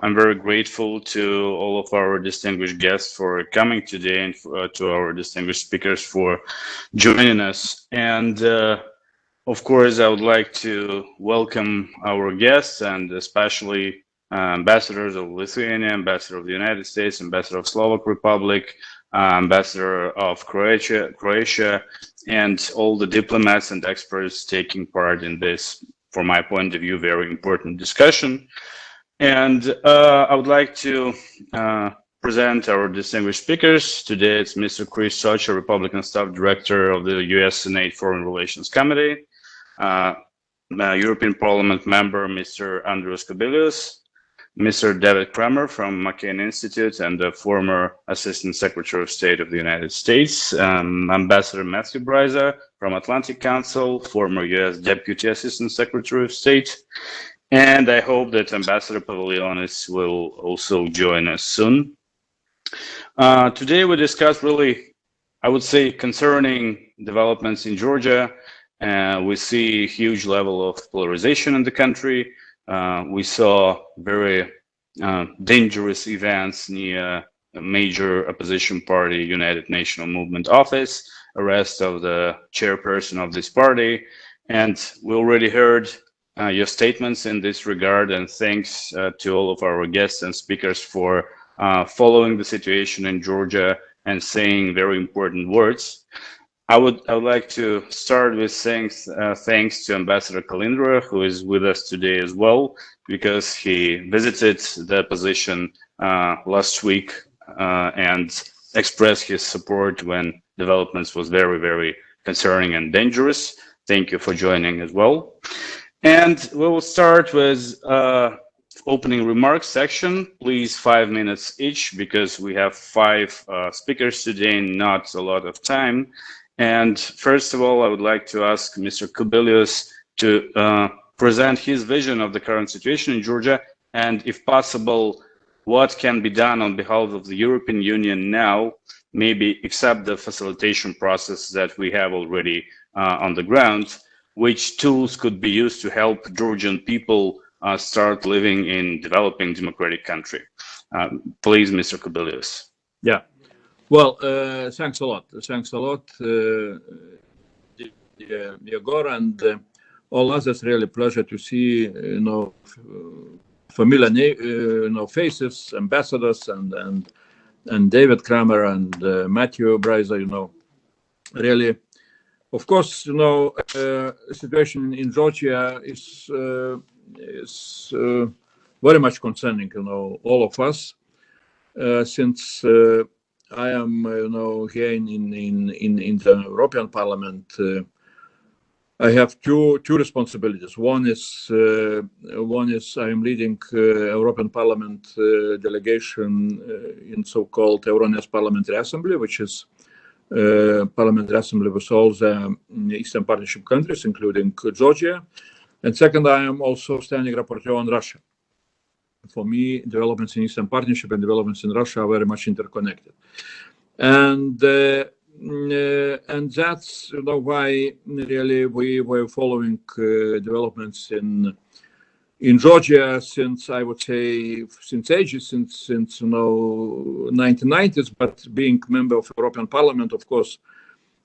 I'm very grateful to all of our distinguished guests for coming today and to our distinguished speakers for joining us. And of course, I would like to welcome our guests and especially ambassadors of Lithuania, ambassador of the United States, ambassador of Slovak Republic, ambassador of Croatia, and all the diplomats and experts taking part in this, from my point of view, very important discussion. And I would like to present our distinguished speakers. Today it's Mr. Chris Socha, Republican Staff Director of the U.S. Senate Foreign Relations Committee, European Parliament member Mr. Andrius Kubilius, Mr. David Kramer from McCain Institute and the former Assistant Secretary of State of the United States, Ambassador Matthew Bryza from Atlantic Council, former U.S. Deputy Assistant Secretary of State, and I hope that Ambassador Pavilionis will also join us soon. Today we discuss really, I would say, concerning developments in Georgia. We see a huge level of polarization in the country. We saw very dangerous events near a major opposition party, United National Movement office, arrest of the chairperson of this party. And we already heard your statements in this regard, and thanks to all of our guests and speakers for following the situation in Georgia and saying very important words. I would like to start with thanks to Ambassador Kalindra, who is with us today as well, because he visited the position last week and expressed his support when developments was very, very concerning and dangerous. Thank you for joining as well. And we will start with opening remarks section. Please 5 minutes each, because we have 5 speakers today, not a lot of time. And first of all, I would like to ask Mr. Kubilius to present his vision of the current situation in Georgia, and if possible, what can be done on behalf of the European Union now, maybe except the facilitation process that we have already on the ground, which tools could be used to help Georgian people start living in developing democratic country. Please, Mr. Kubilius. Yeah. Well, thanks a lot. Thanks a lot, Egor, and all others. Really pleasure to see, familiar, faces, ambassadors, and David Kramer and Matthew Bryza. Really, of course, situation in Georgia is very much concerning, all of us, since. I am, here in the European Parliament. I have two responsibilities. One is I am leading European Parliament delegation in so-called Euronest Parliamentary Assembly, which is Parliamentary Assembly with all the Eastern Partnership countries, including Georgia. And second, I am also standing rapporteur on Russia. For me, developments in Eastern Partnership and developments in Russia are very much interconnected, and that's why really we were following developments in Georgia since, I would say, since ages, since 1990s. But being member of European Parliament, of course,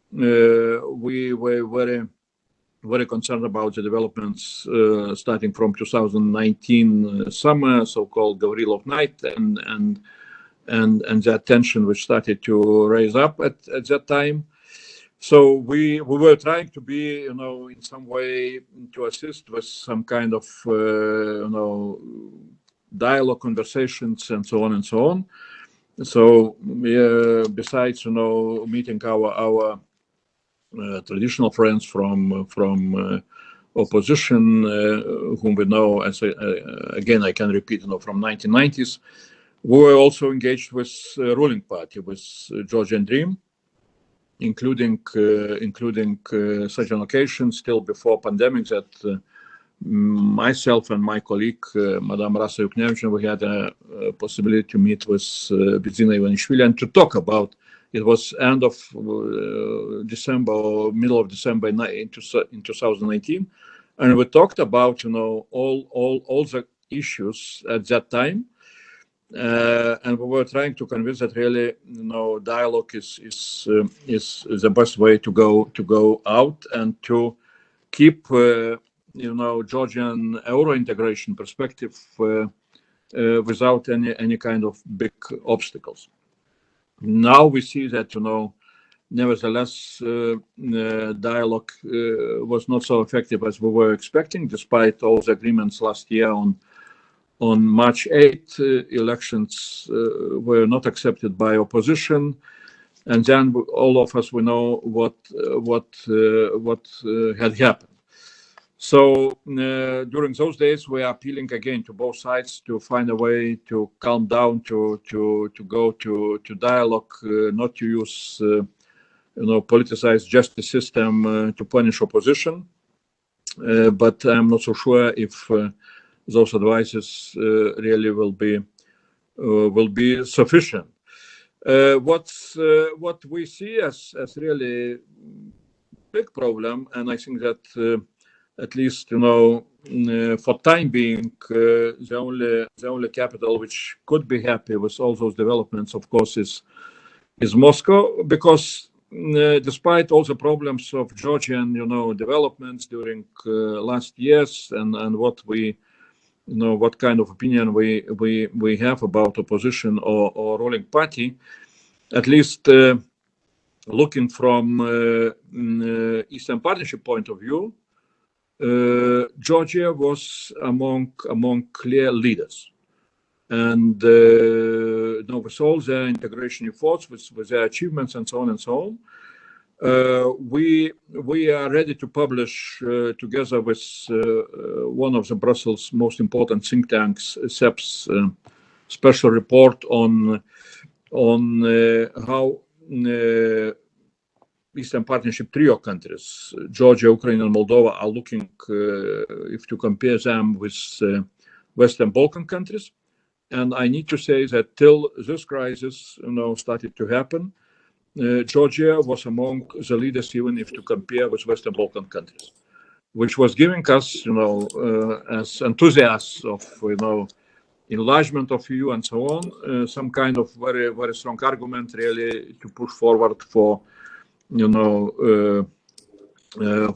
we were very concerned about the developments starting from 2019 summer, so-called Gavrilov night, and that tension which started to raise up at that time. So we were trying to be, in some way to assist with some kind of, dialogue, conversations, and so on and so on. So besides, meeting our traditional friends from opposition, whom we know, as again I can repeat, from 1990s, we were also engaged with ruling party, with Georgian Dream, including such an occasion still before pandemic that myself and my colleague, Madame Rasa Yuknevich, we had a possibility to meet with Bidzina Ivanishvili and to talk about. It was end of December or middle of December in 2019, and we talked about all the issues at that time, and we were trying to convince that really, dialogue is the best way to go out and to keep, Georgian Euro integration perspective without any kind of big obstacles. Now we see that, nevertheless, dialogue was not so effective as we were expecting, despite all the agreements last year on March 8th. Elections were not accepted by opposition, and then all of us, we know what had happened. So during those days, we are appealing again to both sides to find a way to calm down, to go to dialogue, not to use politicized justice system to punish opposition. But I'm not so sure if those advices really will be sufficient. What we see as really big problem, and I think that at least for time being, the only capital which could be happy with all those developments, of course, is Moscow, because despite all the problems of Georgian developments during last years, and what we what kind of opinion we have about opposition or ruling party, at least looking from Eastern Partnership point of view, Georgia was among clear leaders, and with all their integration efforts, with their achievements and so on and so on, we are ready to publish together with one of the Brussels' most important think tanks, SEP's special report on how Eastern Partnership trio countries, Georgia, Ukraine, and Moldova, are looking, if to compare them with Western Balkan countries. And I need to say that till this crisis, started to happen, Georgia was among the leaders, even if to compare with Western Balkan countries, which was giving us, as enthusiasts of, enlargement of EU and so on, some kind of very, very strong argument really to push forward for,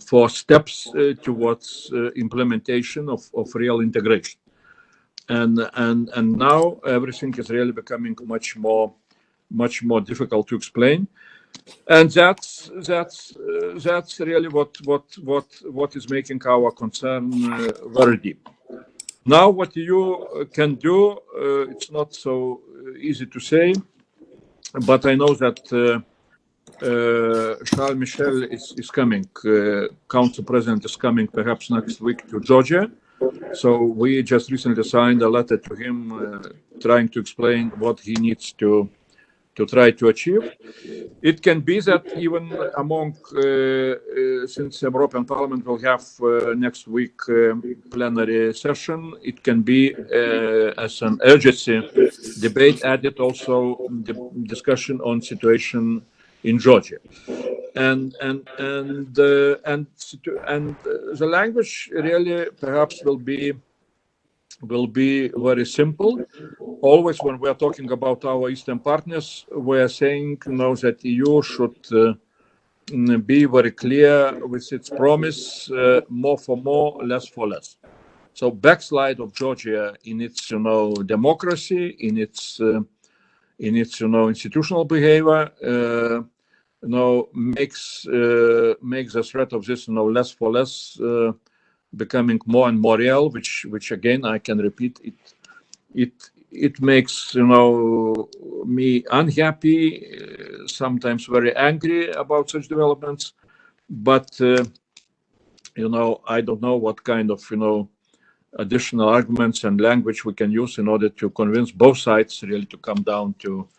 for steps towards implementation of real integration. And now everything is really becoming much more difficult to explain, and that's really what is making our concern very deep. Now, what you can do, it's not so easy to say, but I know that Charles Michel is coming, Council President is coming perhaps next week to Georgia. So we just recently signed a letter to him trying to explain what he needs to try to achieve. It can be that even among, since the European Parliament will have next week plenary session, it can be as an urgency debate added also the discussion on situation in Georgia, and the language really perhaps will be very simple. Always when we are talking about our Eastern partners, we are saying that EU should be very clear with its promise, more for more, less for less. So backslide of Georgia in its democracy, in its institutional behavior, makes the threat of this less for less becoming more and more real, which again I can repeat, it makes me unhappy, sometimes very angry about such developments, but I don't know what kind of additional arguments and language we can use in order to convince both sides really to come down to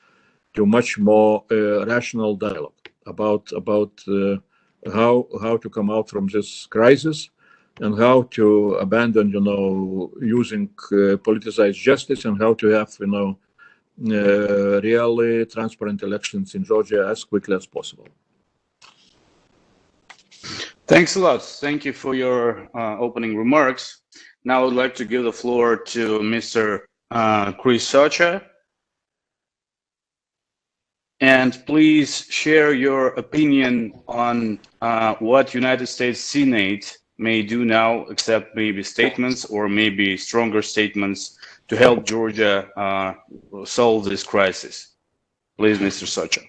much more rational dialogue about how to come out from this crisis and how to abandon using politicized justice, and how to have really transparent elections in Georgia as quickly as possible. Thanks a lot. Thank you for your opening remarks. Now I would like to give the floor to Mr. Chris Socha. And please share your opinion on what United States Senate may do now, except maybe statements or maybe stronger statements to help Georgia solve this crisis. Please, Mr. Socha.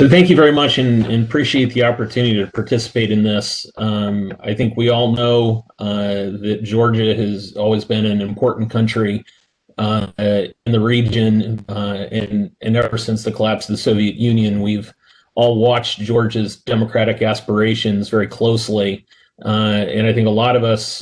Thank you very much, and appreciate the opportunity to participate in this. I think we all know that Georgia has always been an important country in the region, and ever since the collapse of the Soviet Union, we've all watched Georgia's democratic aspirations very closely. And I think a lot of us,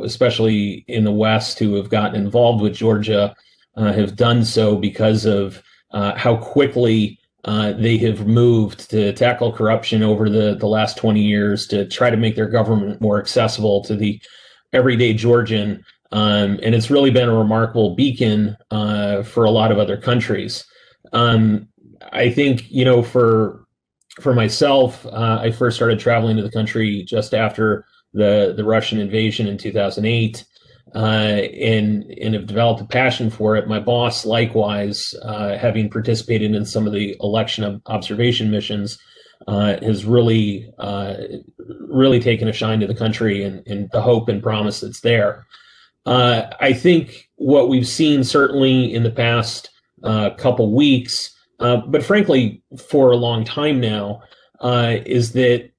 especially in the West, who have gotten involved with Georgia, have done so because of how quickly they have moved to tackle corruption over the last 20 years to try to make their government more accessible to the everyday Georgian. And it's really been a remarkable beacon for a lot of other countries. I think, for myself, I first started traveling to the country just after the Russian invasion in 2008, and have developed a passion for it. My boss, likewise, having participated in some of the election observation missions, has really taken a shine to the country and the hope and promise that's there. I think what we've seen certainly in the past couple weeks, but frankly for a long time now, is that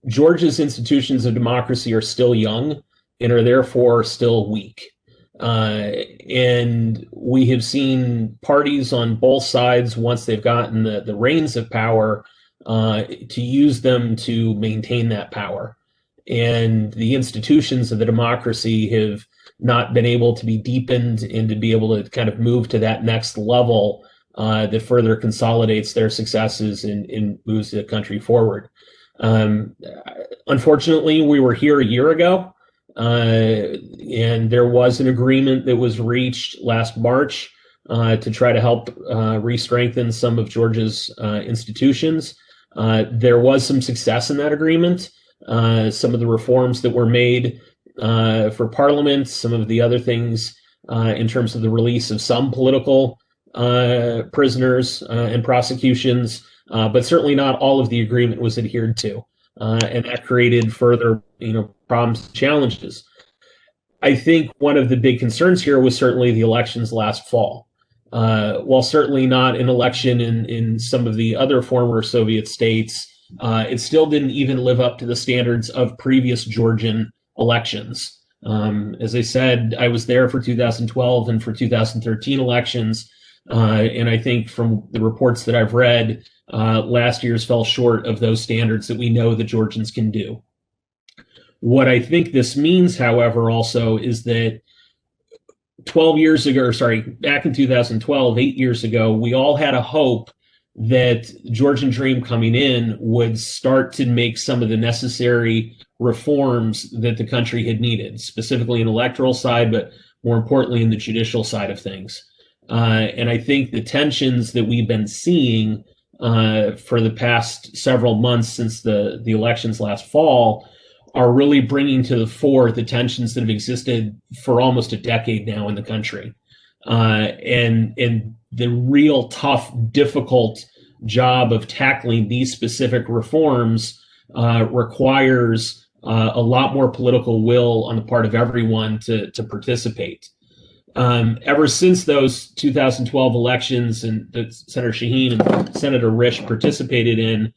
Georgia's institutions of democracy are still young and are therefore still weak. And we have seen parties on both sides, once they've gotten the reins of power, to use them to maintain that power. And the institutions of the democracy have not been able to be deepened and to be able to kind of move to that next level that further consolidates their successes and moves the country forward. Unfortunately, we were here a year ago, and there was an agreement that was reached last March to try to help re-strengthen some of Georgia's institutions. There was some success in that agreement. Some of the reforms that were made for Parliament, some of the other things in terms of the release of some political prisoners and prosecutions, but certainly not all of the agreement was adhered to, and that created further, problems and challenges. I think one of the big concerns here was certainly the elections last fall. While certainly not an election in some of the other former Soviet states, it still didn't even live up to the standards of previous Georgian elections. As I said, I was there for 2012 and for 2013 elections, and I think from the reports that I've read, last year's fell short of those standards that we know the Georgians can do. What I think this means, however, also is that back in 2012, 8 years ago, we all had a hope that Georgian Dream coming in would start to make some of the necessary reforms that the country had needed, specifically in the electoral side, but more importantly in the judicial side of things. And I think the tensions that we've been seeing for the past several months since the elections last fall are really bringing to the fore the tensions that have existed for almost a decade now in the country. And the real tough, difficult job of tackling these specific reforms requires a lot more political will on the part of everyone to participate. Ever since those 2012 elections and that Senator Shaheen and Senator Risch participated in,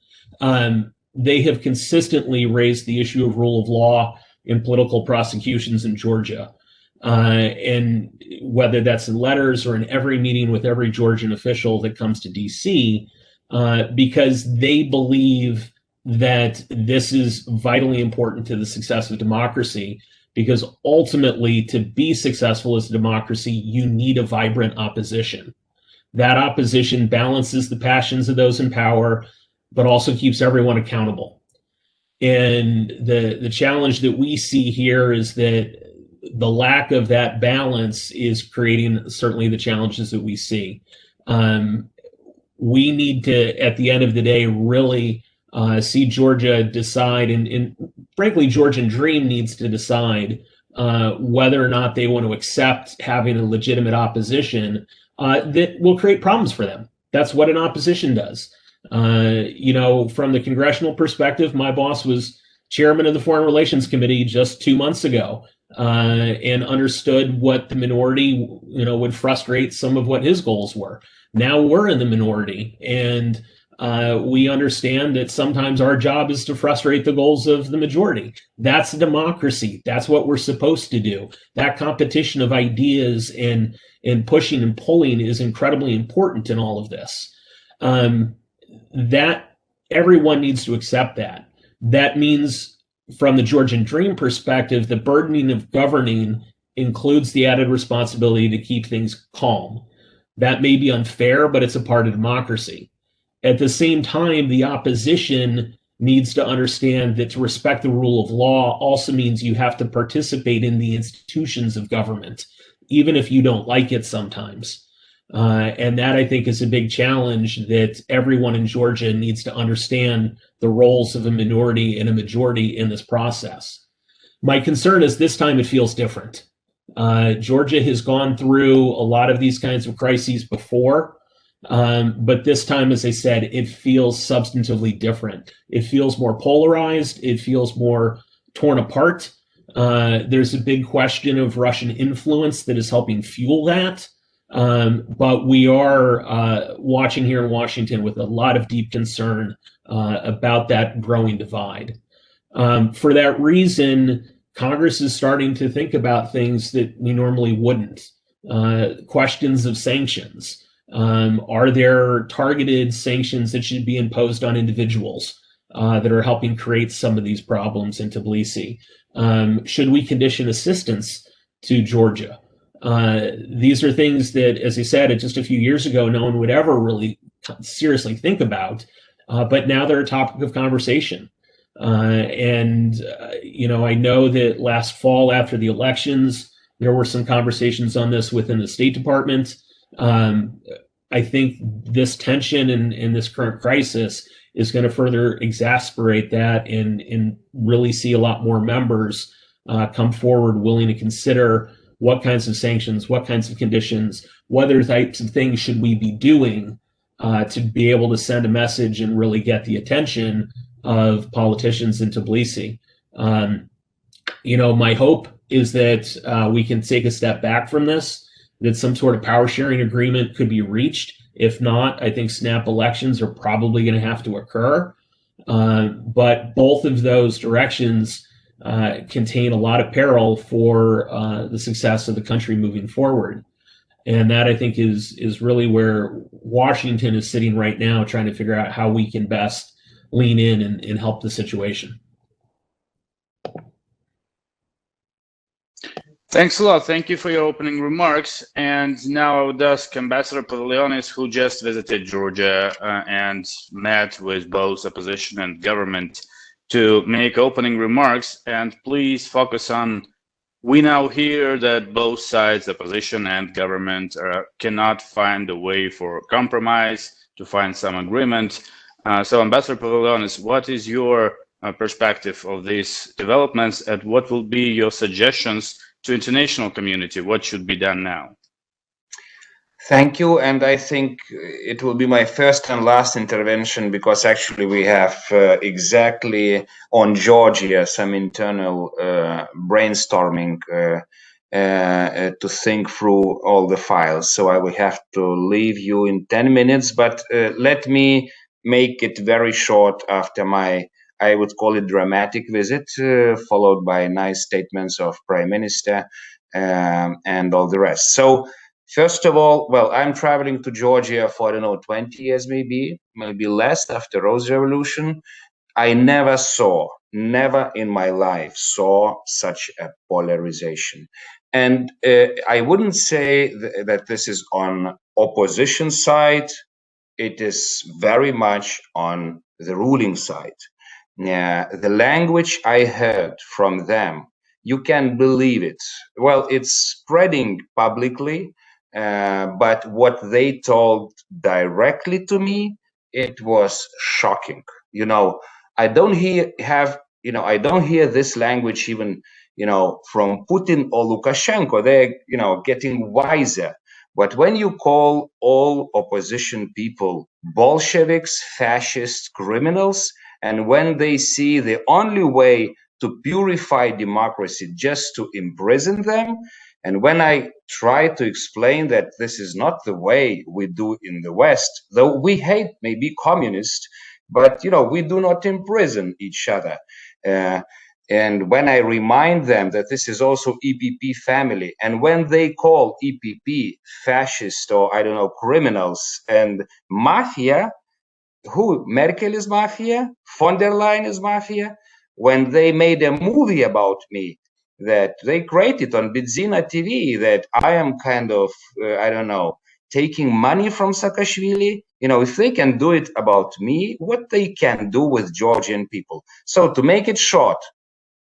they have consistently raised the issue of rule of law in political prosecutions in Georgia. And whether that's in letters or in every meeting with every Georgian official that comes to DC, because they believe that this is vitally important to the success of democracy, because ultimately to be successful as a democracy, you need a vibrant opposition. That opposition balances the passions of those in power, but also keeps everyone accountable. And the challenge that we see here is that the lack of that balance is creating certainly the challenges that we see. We need to, at the end of the day, really see Georgia decide, and frankly, Georgian Dream needs to decide whether or not they want to accept having a legitimate opposition that will create problems for them. That's what an opposition does. You know, from the congressional perspective, my boss was chairman of the Foreign Relations Committee just 2 months ago, and understood what the minority, you know, would frustrate some of what his goals were. Now we're in the minority, and we understand that sometimes our job is to frustrate the goals of the majority. That's democracy. That's what we're supposed to do. That competition of ideas and pushing and pulling is incredibly important in all of this. That everyone needs to accept that. That means, from the Georgian Dream perspective, the burdening of governing includes the added responsibility to keep things calm. That may be unfair, but it's a part of democracy. At the same time, the opposition needs to understand that to respect the rule of law also means you have to participate in the institutions of government, even if you don't like it sometimes. And that, I think, is a big challenge that everyone in Georgia needs to understand the roles of a minority and a majority in this process. My concern is this time it feels different. Georgia has gone through a lot of these kinds of crises before, but this time, as I said, it feels substantively different. It feels more polarized. It feels more torn apart. There's a big question of Russian influence that is helping fuel that. But we are watching here in Washington with a lot of deep concern about that growing divide. For that reason, Congress is starting to think about things that we normally wouldn't. Questions of sanctions. Are there targeted sanctions that should be imposed on individuals that are helping create some of these problems in Tbilisi? Should we condition assistance to Georgia? These are things that, as I said, just a few years ago, no one would ever really seriously think about, but now they're a topic of conversation. You know, I know that last fall after the elections, there were some conversations on this within the State Department. I think this tension and this current crisis is going to further exacerbate that and really see a lot more members come forward willing to consider what kinds of sanctions, what kinds of conditions, what other types of things should we be doing to be able to send a message and really get the attention of politicians in Tbilisi. You know, my hope is that we can take a step back from this, that some sort of power sharing agreement could be reached. If not, I think snap elections are probably going to have to occur. But both of those directions contain a lot of peril for the success of the country moving forward. And that, I think, is really where Washington is sitting right now, trying to figure out how we can best lean in and help the situation. Thanks a lot. Thank you for your opening remarks. And now I would ask Ambassador Pavilionis, who just visited Georgia and met with both opposition and government, to make opening remarks. And please focus on, we now hear that both sides, opposition and government, cannot find a way for compromise to find some agreement. So Ambassador Pavilionis, what is your perspective of these developments, and what will be your suggestions to international community? What should be done now? Thank you, and I think it will be my first and last intervention, because actually we have exactly on Georgia some internal brainstorming to think through all the files. So I will have to leave you in 10 minutes, but let me make it very short after my, I would call it, dramatic visit, followed by nice statements of Prime Minister and all the rest. So first of all, well, I'm traveling to Georgia for, I don't know, 20 years, maybe less, after Rose Revolution. I never in my life saw such a polarization. And I wouldn't say that this is on opposition side. It is very much on the ruling side. The language I heard from them, you can believe it. Well, it's spreading publicly, but what they told directly to me, it was shocking. You know, I don't hear this language even, from Putin or Lukashenko. They're, getting wiser. But when you call all opposition people Bolsheviks, fascists, criminals, and when they see the only way to purify democracy just to imprison them, and when I try to explain that this is not the way we do in the West, though we hate maybe communists, but we do not imprison each other. And when I remind them that this is also EPP family, and when they call EPP fascist or I don't know, criminals and mafia, who? Merkel is mafia, von der Leyen is mafia. When they made a movie about me that they created on Bryza TV, that I am kind of, I don't know, taking money from Saakashvili, if they can do it about me, what they can do with Georgian people. So to make it short,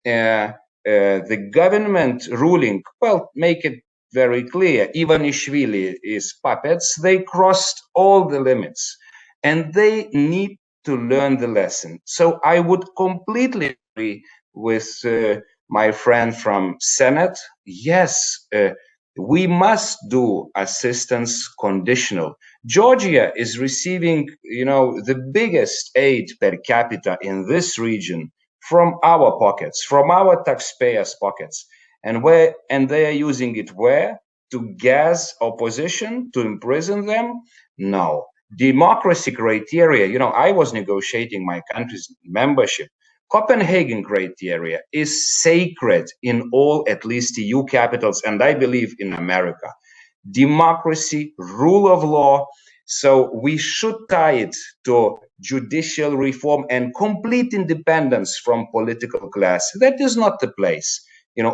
the government ruling, well, make it very clear, Ivanishvili is puppets. They crossed all the limits and they need to learn the lesson. So I would completely agree with my friend from Senate. Yes, we must do assistance conditional. Georgia is receiving, the biggest aid per capita in this region from our pockets, from our taxpayers' pockets. And they are using it where? To gas opposition, to imprison them? No. Democracy criteria, I was negotiating my country's membership. Copenhagen criteria is sacred in all, at least EU capitals, and I believe in America. Democracy, rule of law. So we should tie it to judicial reform and complete independence from political class. That is not the place.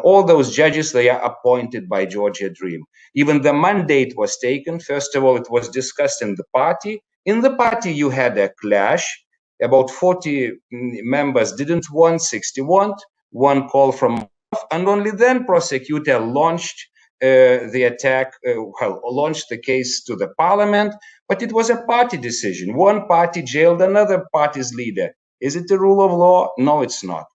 All those judges, they are appointed by Georgia Dream. Even the mandate was taken. First of all, it was discussed in the party. In the party, you had a clash. About 40 members didn't want, 60 want. One call from, and only then prosecutor launched the attack, launched the case to the parliament, but it was a party decision. One party jailed another party's leader. Is it the rule of law? No, it's not.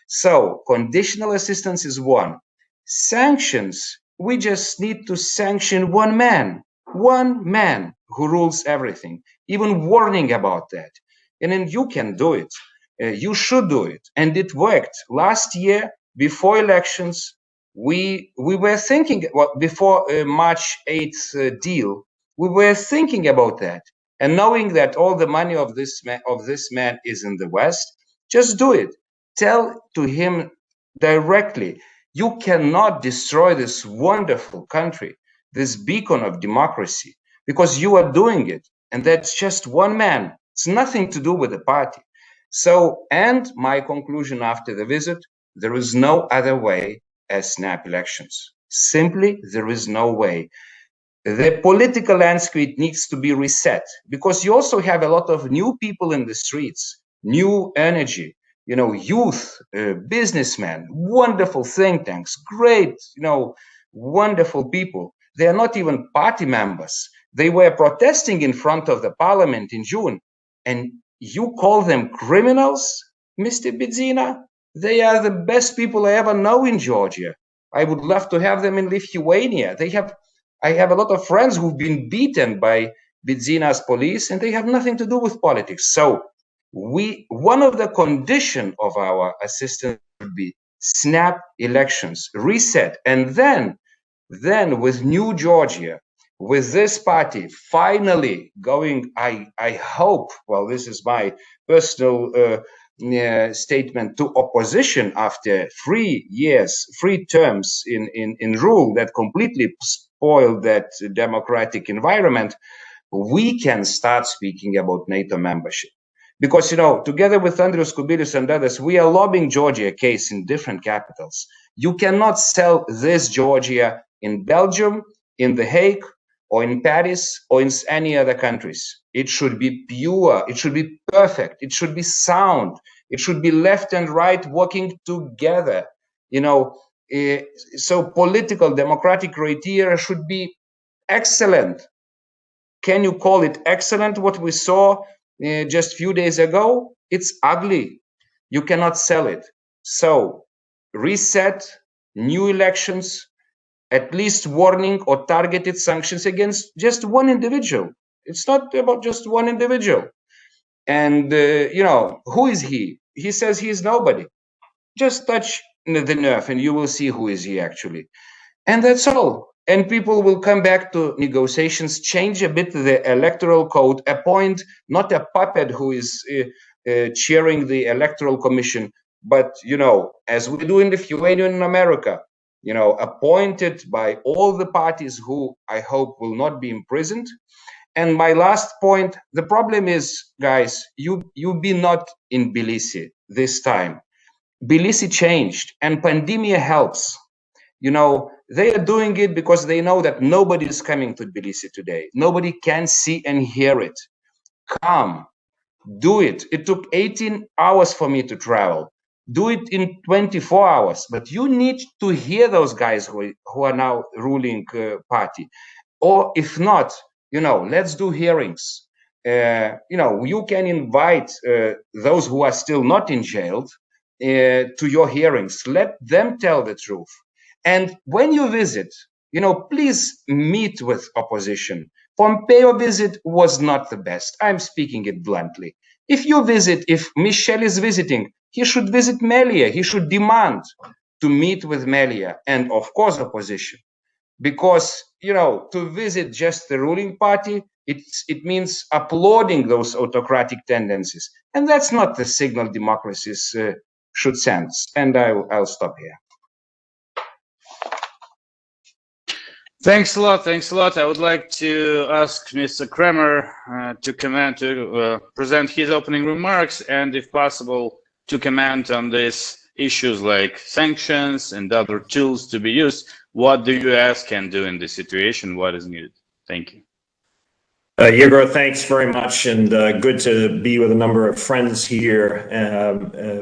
So conditional assistance is one. Sanctions, we just need to sanction one man who rules everything, even warning about that. And then you can do it. You should do it. And it worked. Last year, before elections, we were thinking, before March 8th deal, we were thinking about that. And knowing that all the money of this man is in the West, just do it. Tell to him directly, you cannot destroy this wonderful country, this beacon of democracy, because you are doing it. And that's just one man. It's nothing to do with the party. So, and my conclusion after the visit, there is no other way as snap elections. Simply, there is no way. The political landscape needs to be reset, because you also have a lot of new people in the streets, new energy, youth, businessmen, wonderful think tanks, great, wonderful people. They are not even party members. They were protesting in front of the parliament in June, and you call them criminals, Mr. Bryza? They are the best people I ever know in Georgia. I would love to have them in Lithuania. I have a lot of friends who've been beaten by Bryza's police, and they have nothing to do with politics. So one of the conditions of our assistance would be snap elections, reset, and then with New Georgia, with this party finally going, I hope, well, this is my personal statement, to opposition after 3 years, 3 terms in rule that completely spoiled that democratic environment, we can start speaking about NATO membership. Because, together with Andrius Kubilius and others, we are lobbying Georgia case in different capitals. You cannot sell this Georgia in Belgium, in The Hague, or in Paris, or in any other countries. It should be pure, it should be perfect, it should be sound, it should be left and right working together. So political democratic criteria should be excellent. Can you call it excellent, what we saw just a few days ago? It's ugly. You cannot sell it. So reset, new elections, at least warning or targeted sanctions against just one individual. It's not about just one individual. And, who is he? He says he is nobody. Just touch the nerve and you will see who is he actually. And that's all. And people will come back to negotiations, change a bit the electoral code, appoint not a puppet who is chairing the electoral commission, but, as we do in Lithuania and America, appointed by all the parties who I hope will not be imprisoned. And my last point, the problem is, guys, you be not in Tbilisi this time. Tbilisi changed and pandemia helps. They are doing it because they know that nobody is coming to Tbilisi today. Nobody can see and hear it. Come, do it. It took 18 hours for me to travel. Do it in 24 hours. But you need to hear those guys who are now ruling party. Or if not, let's do hearings. You can invite those who are still not in jail to your hearings. Let them tell the truth. And when you visit, please meet with opposition. Pompeo visit was not the best. I'm speaking it bluntly. If Michel is visiting, he should visit Melia. He should demand to meet with Melia and, of course, opposition. Because, to visit just the ruling party, it means applauding those autocratic tendencies. And that's not the signal democracies should send. And I'll stop here. Thanks a lot. Thanks a lot. I would like to ask Mr. Kramer to present his opening remarks, and if possible, to comment on these issues like sanctions and other tools to be used. What the US can do in this situation? What is needed? Thank you. Egor, thanks very much, and good to be with a number of friends here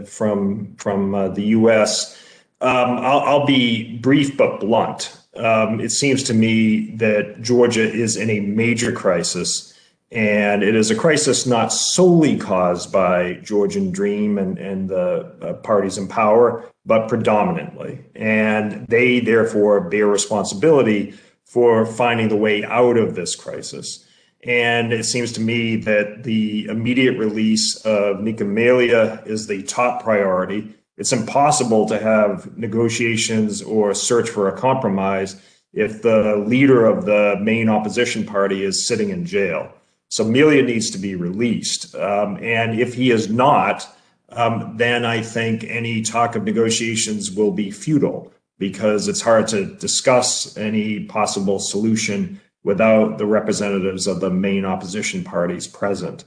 from the US. I'll be brief but blunt. It seems to me that Georgia is in a major crisis, and it is a crisis not solely caused by Georgian Dream and the parties in power, but predominantly. And they therefore bear responsibility for finding the way out of this crisis. And it seems to me that the immediate release of Nika Melia is the top priority. It's impossible to have negotiations or search for a compromise if the leader of the main opposition party is sitting in jail. So Melia needs to be released. And if he is not, then I think any talk of negotiations will be futile, because it's hard to discuss any possible solution without the representatives of the main opposition parties present.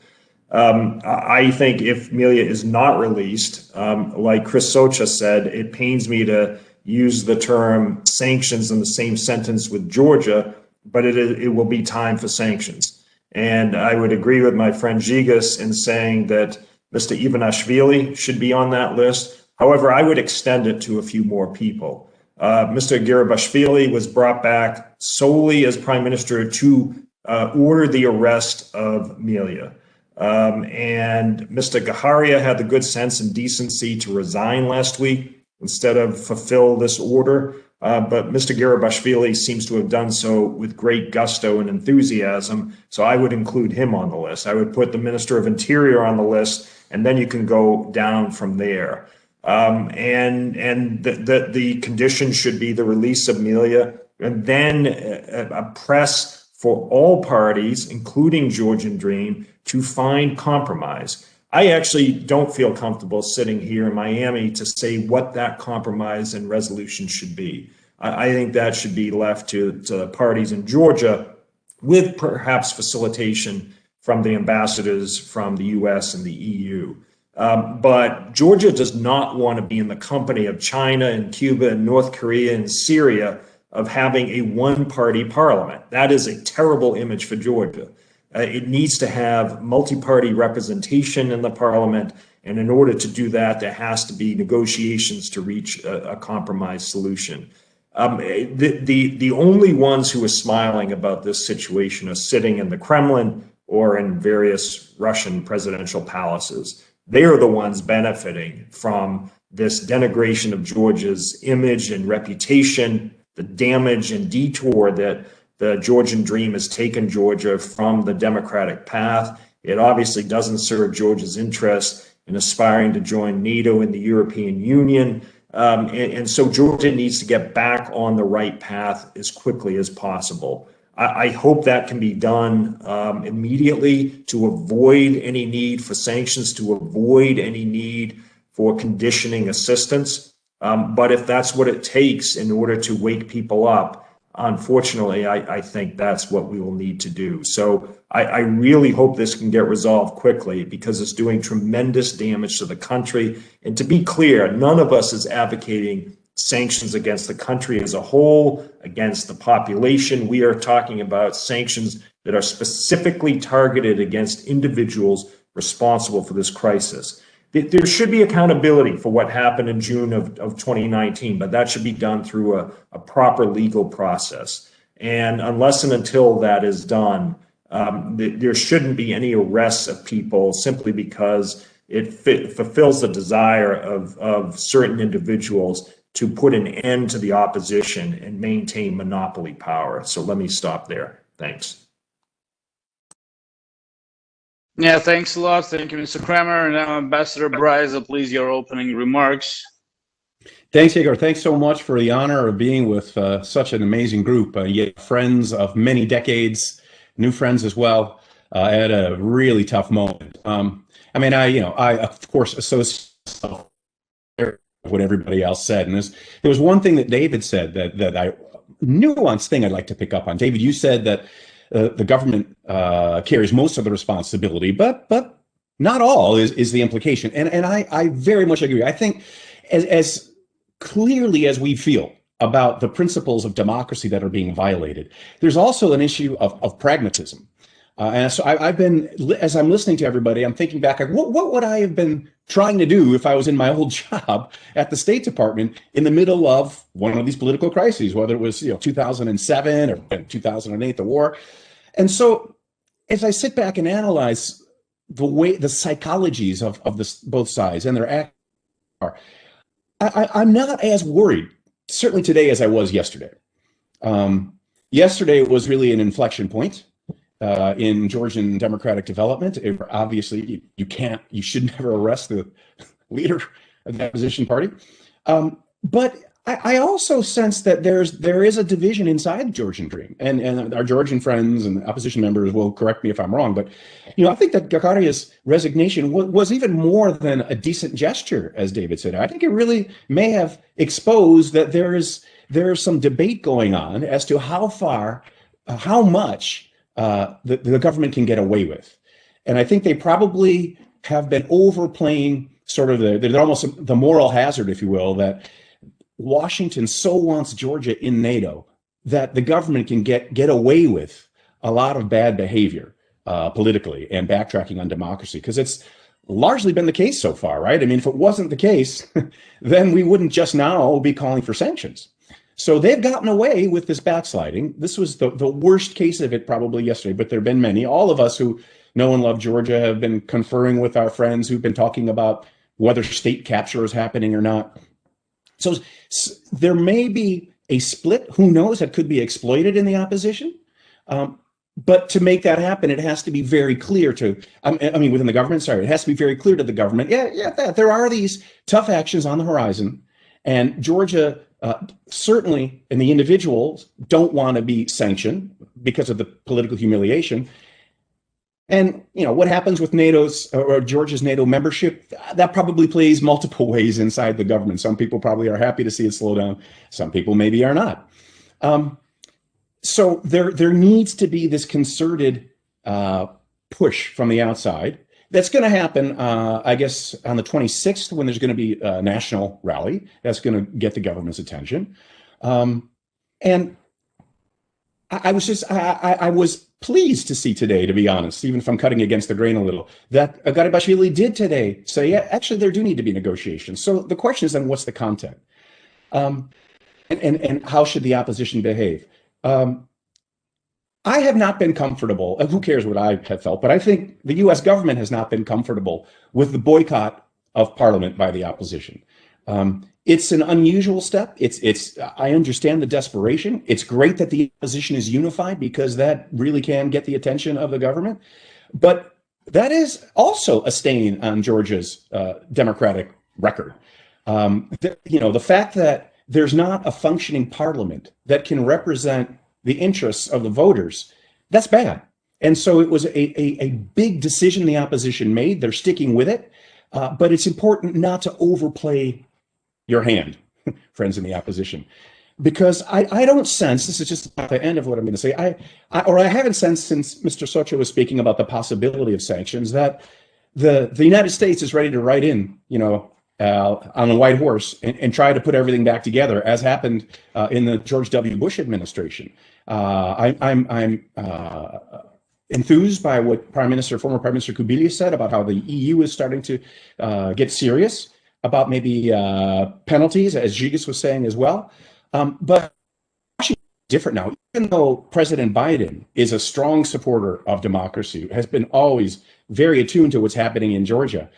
I think if Melia is not released, like Chris Socha said, it pains me to use the term sanctions in the same sentence with Georgia, but it will be time for sanctions. And I would agree with my friend Žygas in saying that Mr. Ivanishvili should be on that list. However, I would extend it to a few more people. Mr. Garibashvili was brought back solely as prime minister to order the arrest of Melia. And Mr. Gaharia had the good sense and decency to resign last week instead of fulfill this order. But Mr. Garibashvili seems to have done so with great gusto and enthusiasm. So I would include him on the list. I would put the Minister of Interior on the list, and then you can go down from there. And the condition should be the release of Melia, and then a press for all parties, including Georgian Dream, to find compromise. I actually don't feel comfortable sitting here in Miami to say what that compromise and resolution should be. I think that should be left to parties in Georgia, with perhaps facilitation from the ambassadors from the US and the EU. But Georgia does not want to be in the company of China and Cuba and North Korea and Syria of having a one-party parliament. That is a terrible image for Georgia. It needs to have multi-party representation in the parliament, and in order to do that, there has to be negotiations to reach a compromise solution. The only ones who are smiling about this situation are sitting in the Kremlin or in various Russian presidential palaces. they are the ones benefiting from this denigration of Georgia's image and reputation, the damage and detour that the Georgian dream has taken Georgia from the democratic path. It obviously doesn't serve Georgia's interests in aspiring to join NATO and the European Union. And so Georgia needs to get back on the right path as quickly as possible. I hope that can be done immediately to avoid any need for sanctions, to avoid any need for conditioning assistance. But if that's what it takes in order to wake people up, unfortunately, I think that's what we will need to do. So I really hope this can get resolved quickly, because it's doing tremendous damage to the country. And to be clear, none of us is advocating sanctions against the country as a whole, against the population. We are talking about sanctions that are specifically targeted against individuals responsible for this crisis. There should be accountability for what happened in June of 2019, but that should be done through a proper legal process. And unless and until that is done, there shouldn't be any arrests of people simply because it fulfills the desire of certain individuals to put an end to the opposition and maintain monopoly power. So let me stop there. Thanks. Yeah, thanks a lot. Thank you, Mr. Kramer. Now, Ambassador Bryza, please, your opening remarks. Thanks, Egor. Thanks so much for the honor of being with such an amazing group. Yet friends of many decades, new friends as well. I had a really tough moment. I of course associate with what everybody else said, and there was one thing that David said that nuanced thing I'd like to pick up on. David, you said that the government carries most of the responsibility, but not all is the implication. And I very much agree. I think as clearly as we feel about the principles of democracy that are being violated, there's also an issue of pragmatism. And so I've been, as I'm listening to everybody, I'm thinking back, what would I have been trying to do if I was in my old job at the State Department in the middle of one of these political crises, whether it was 2007 or 2008, the war. And so as I sit back and analyze the psychologies of both sides and their actions, I'm not as worried, certainly today, as I was yesterday. Yesterday was really an inflection point in Georgian democratic development. Obviously, you should never arrest the leader of the opposition party. But I also sense that there is a division inside the Georgian dream, and our Georgian friends and opposition members will correct me if I'm wrong. But I think that Gagaria's resignation was even more than a decent gesture, as David said. I think it really may have exposed that there is some debate going on as to how far, how much the government can get away with. And I think they probably have been overplaying sort of they're almost the moral hazard, if you will, that Washington so wants Georgia in NATO that the government can get away with a lot of bad behavior politically and backtracking on democracy, because it's largely been the case so far, right? I mean, if it wasn't the case, then we wouldn't just now be calling for sanctions. So they've gotten away with this backsliding. This was the worst case of it probably yesterday, but there have been many. All of us who know and love Georgia have been conferring with our friends who've been talking about whether state capture is happening or not. So there may be a split, who knows, that could be exploited in the opposition. But to make that happen, it has to be very clear to, within the government, it has to be very clear to the government, there are these tough actions on the horizon, and Georgia certainly, and the individuals don't want to be sanctioned because of the political humiliation. And what happens with NATO's or Georgia's NATO membership, that probably plays multiple ways inside the government. Some people probably are happy to see it slow down. Some people maybe are not. So there needs to be this concerted push from the outside. That's going to happen, I guess, on the 26th, when there's going to be a national rally. That's going to get the government's attention. And I was pleased to see today, to be honest, even if I'm cutting against the grain a little, that Garibashvili did today say, yeah, actually, there do need to be negotiations. So the question is then, what's the content? And how should the opposition behave? I have not been comfortable. Who cares what I have felt? But I think the U.S. government has not been comfortable with the boycott of Parliament by the opposition. It's an unusual step. I understand the desperation. It's great that the opposition is unified because that really can get the attention of the government. But that is also a stain on Georgia's democratic record. The fact that there's not a functioning parliament that can represent the interests of the voters, that's bad. And so it was a big decision the opposition made. They're sticking with it. But it's important not to overplay your hand, friends in the opposition, because I don't sense, this is just at the end of what I'm going to say, I haven't sensed since Mr. Socha was speaking about the possibility of sanctions that the United States is ready to ride in, on a white horse and try to put everything back together, as happened in the George W. Bush administration. I'm enthused by what former Prime Minister Kubilius said about how the EU is starting to get serious about maybe penalties, as Žygis was saying as well. But Washington is different now. Even though President Biden is a strong supporter of democracy, has been always very attuned to what's happening in Georgia,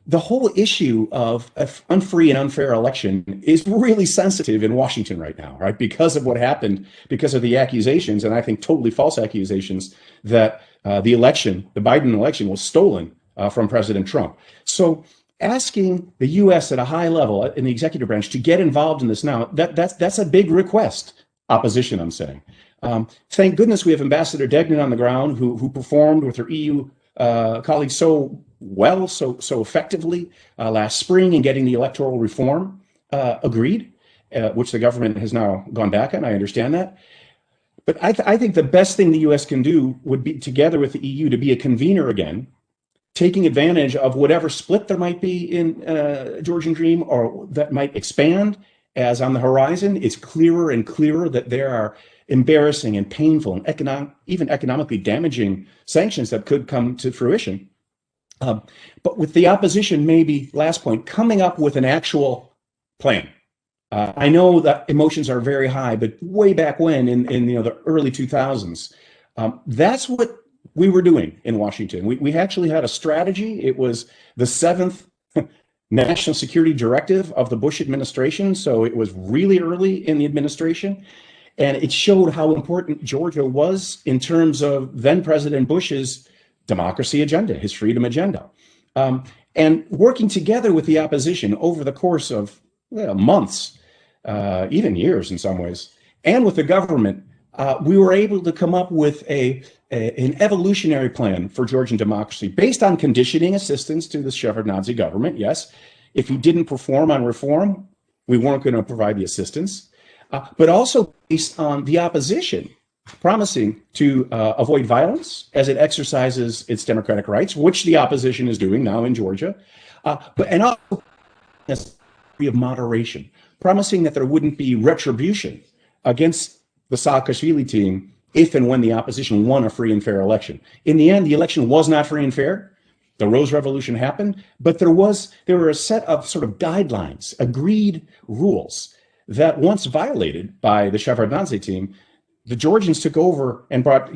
the whole issue of an unfree and unfair election is really sensitive in Washington right now, right? Because of what happened, because of the accusations, and I think totally false accusations, that the Biden election was stolen from President Trump. So asking the U.S. at a high level in the executive branch to get involved in this now, that's a big request, opposition, I'm saying. Thank goodness we have Ambassador Degnan on the ground who performed with her EU colleagues so well, so effectively last spring in getting the electoral reform agreed, which the government has now gone back on. I understand that. But I think the best thing the U.S. can do would be, together with the EU, to be a convener again, taking advantage of whatever split there might be in Georgian Dream, or that might expand as on the horizon. It's clearer and clearer that there are embarrassing and painful and even economically damaging sanctions that could come to fruition. But with the opposition, maybe, last point, coming up with an actual plan. I know that emotions are very high, but way back when, in the early 2000s, that's what we were doing in Washington. We actually had a strategy. It was the 7th National Security Directive of the Bush administration, so it was really early in the administration. And it showed how important Georgia was in terms of then President Bush's democracy agenda, his freedom agenda. And working together with the opposition over the course of months, even years in some ways, and with the government, we were able to come up with an evolutionary plan for Georgian democracy based on conditioning assistance to the Shevardnadze government. Yes, if he didn't perform on reform, we weren't going to provide the assistance, but also based on the opposition promising to avoid violence as it exercises its democratic rights, which the opposition is doing now in Georgia, and also a degree of moderation, promising that there wouldn't be retribution against the Saakashvili team if and when the opposition won a free and fair election. In the end, the election was not free and fair. The Rose Revolution happened, but there were a set of sort of guidelines, agreed rules that, once violated by the Shevardnadze team, the Georgians took over and brought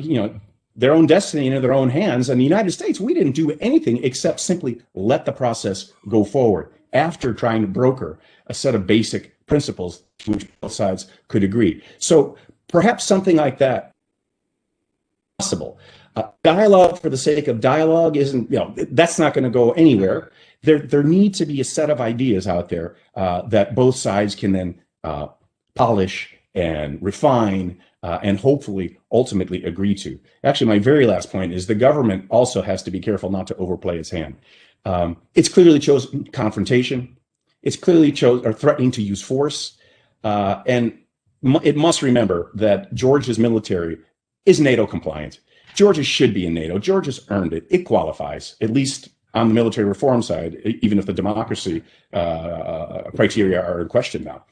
their own destiny into their own hands. And the United States, we didn't do anything except simply let the process go forward after trying to broker a set of basic principles to which both sides could agree. So perhaps something like that is possible. Dialogue for the sake of dialogue isn't, that's not going to go anywhere. There needs to be a set of ideas out there that both sides can then polish and refine and hopefully ultimately agree to. Actually, my very last point is the government also has to be careful not to overplay its hand. It's clearly chosen confrontation. It's clearly threatening to use force. And it must remember that Georgia's military is NATO compliant. Georgia should be in NATO. Georgia's earned it. It qualifies, at least on the military reform side, even if the democracy criteria are in question now.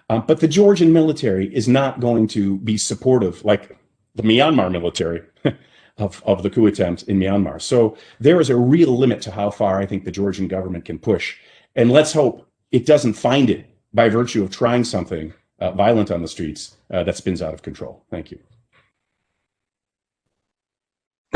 But the Georgian military is not going to be supportive like the Myanmar military of the coup attempt in Myanmar. So there is a real limit to how far I think the Georgian government can push. And let's hope it doesn't find it by virtue of trying something violent on the streets that spins out of control. Thank you.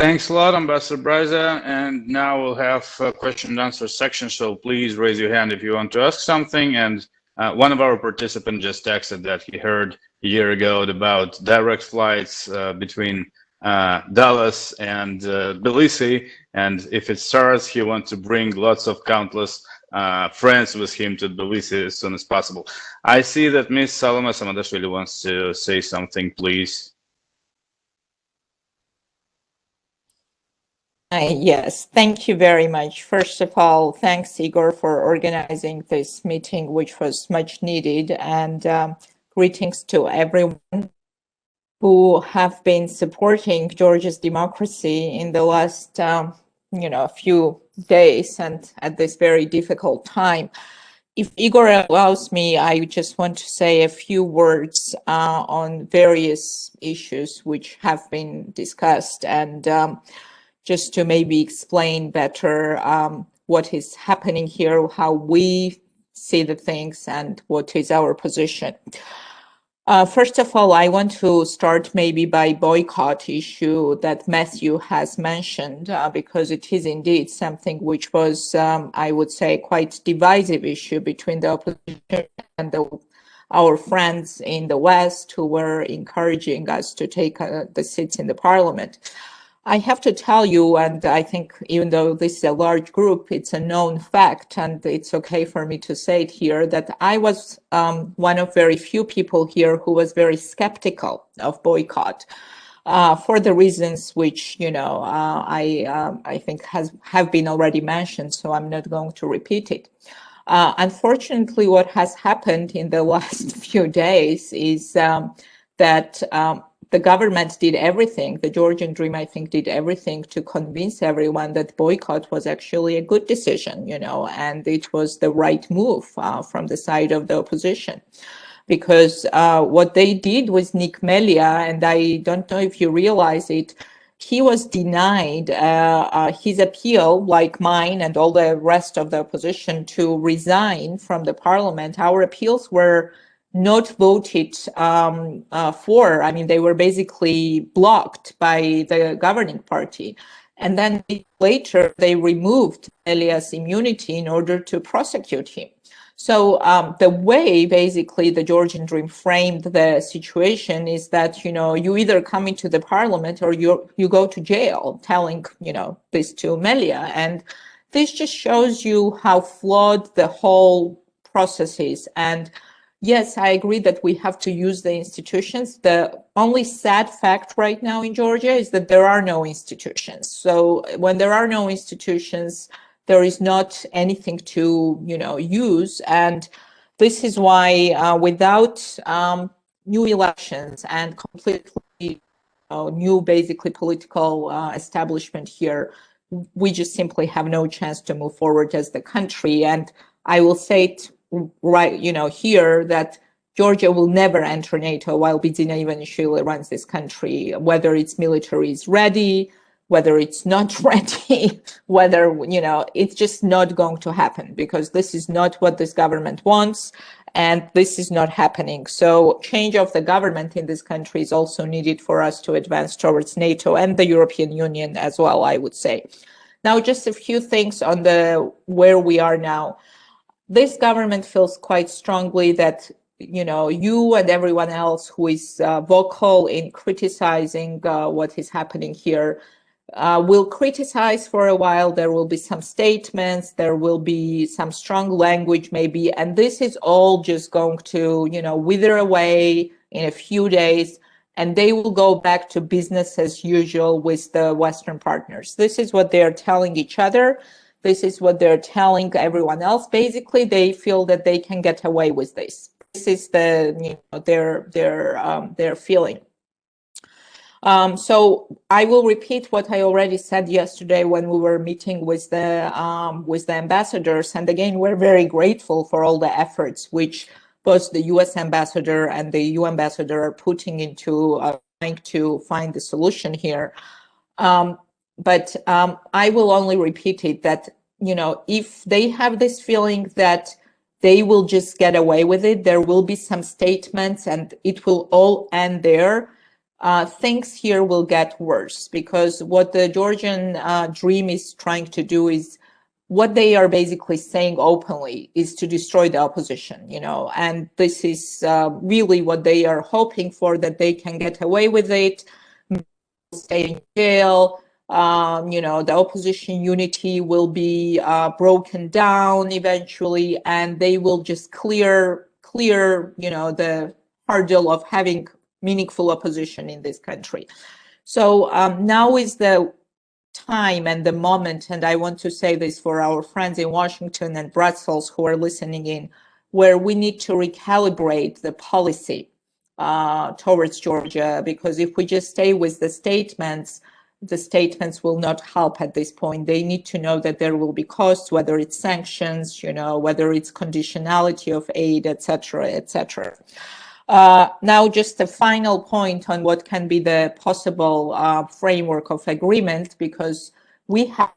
Thanks a lot, Ambassador Bryza. And now we'll have a question and answer section. So please raise your hand if you want to ask something. And one of our participants just texted that he heard a year ago about direct flights between Dallas and Tbilisi. And if it starts, he wants to bring lots of countless friends with him to Tbilisi as soon as possible. I see that Ms. Salome Samadashvili wants to say something, please. Yes, thank you very much. First of all, thanks, Igor, for organizing this meeting, which was much needed, and greetings to everyone who have been supporting Georgia's democracy in the last, few days and at this very difficult time. If Igor allows me, I just want to say a few words on various issues which have been discussed, and just to maybe explain better what is happening here, how we see the things, and what is our position. First of all, I want to start maybe by boycott issue that Matthew has mentioned, because it is indeed something which was, I would say, quite divisive issue between the opposition and our friends in the West who were encouraging us to take the seats in the parliament. I have to tell you, and I think even though this is a large group, it's a known fact, and it's okay for me to say it here, that I was one of very few people here who was very skeptical of boycott for the reasons which, I think have been already mentioned, so I'm not going to repeat it. Unfortunately, what has happened in the last few days is that the government did everything, the Georgian Dream, I think, did everything to convince everyone that boycott was actually a good decision, and it was the right move from the side of the opposition. Because what they did with Nick Melia, and I don't know if you realize it, he was denied his appeal, like mine and all the rest of the opposition, to resign from the parliament. Our appeals were not voted for. I mean, they were basically blocked by the governing party. And then later they removed Elias' immunity in order to prosecute him. So the way basically the Georgian Dream framed the situation is that, you either come into the parliament or you go to jail, telling, this to Melia. And this just shows you how flawed the whole process is. And yes, I agree that we have to use the institutions. The only sad fact right now in Georgia is that there are no institutions. So when there are no institutions, there is not anything to, use. And this is why without new elections and completely new, basically, political establishment here, we just simply have no chance to move forward as the country. And I will say it right, here, that Georgia will never enter NATO while Bidzina Ivanishvili runs this country, whether its military is ready, whether it's not ready, whether, it's just not going to happen, because this is not what this government wants, and this is not happening. So change of the government in this country is also needed for us to advance towards NATO and the European Union as well, I would say. Now, just a few things on where we are now. This government feels quite strongly that, you and everyone else who is vocal in criticizing what is happening here will criticize for a while. There will be some statements, there will be some strong language maybe, and this is all just going to, wither away in a few days, and they will go back to business as usual with the Western partners. This is what they're telling each other. This is what they're telling everyone else. Basically, they feel that they can get away with this. This is their feeling. So I will repeat what I already said yesterday when we were meeting with the ambassadors. And again, we're very grateful for all the efforts which both the U.S. ambassador and the EU ambassador are putting into trying to find the solution here. But I will only repeat it that, if they have this feeling that they will just get away with it, there will be some statements and it will all end there. things here will get worse, because what the Georgian dream is trying to do is, what they are basically saying openly is to destroy the opposition, and this is really what they are hoping for, that they can get away with it, stay in jail, the opposition unity will be broken down eventually, and they will just clear, the hurdle of having meaningful opposition in this country. So now is the time and the moment, and I want to say this for our friends in Washington and Brussels who are listening in, where we need to recalibrate the policy towards Georgia, because if we just stay with the statements will not help at this point. They need to know that there will be costs, whether it's sanctions, whether it's conditionality of aid, etc., etc. Now, just a final point on what can be the possible framework of agreement, because we have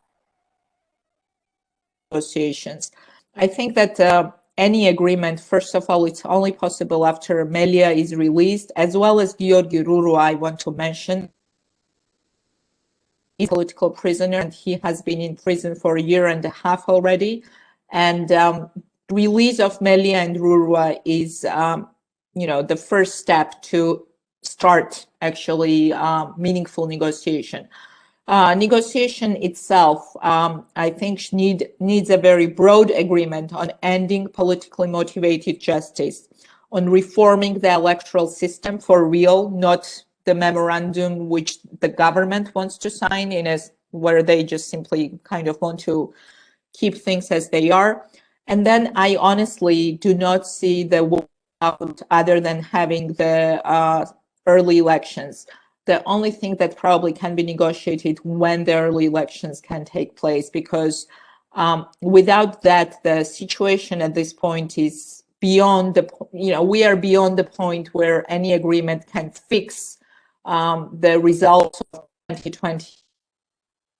negotiations. I think that any agreement, first of all, it's only possible after Melia is released, as well as Giorgi Ruru, I want to mention. He's a political prisoner, and he has been in prison for 1.5 years already. And release of Melia and Ruru is the first step to start actually meaningful negotiation. Negotiation itself, I think, needs a very broad agreement on ending politically motivated justice, on reforming the electoral system for real, not the memorandum which the government wants to sign where they just simply kind of want to keep things as they are. And then I honestly do not see the way out other than having the early elections. The only thing that probably can be negotiated when the early elections can take place, because without that, the situation at this point is beyond we are beyond the point where any agreement can fix the results of 2020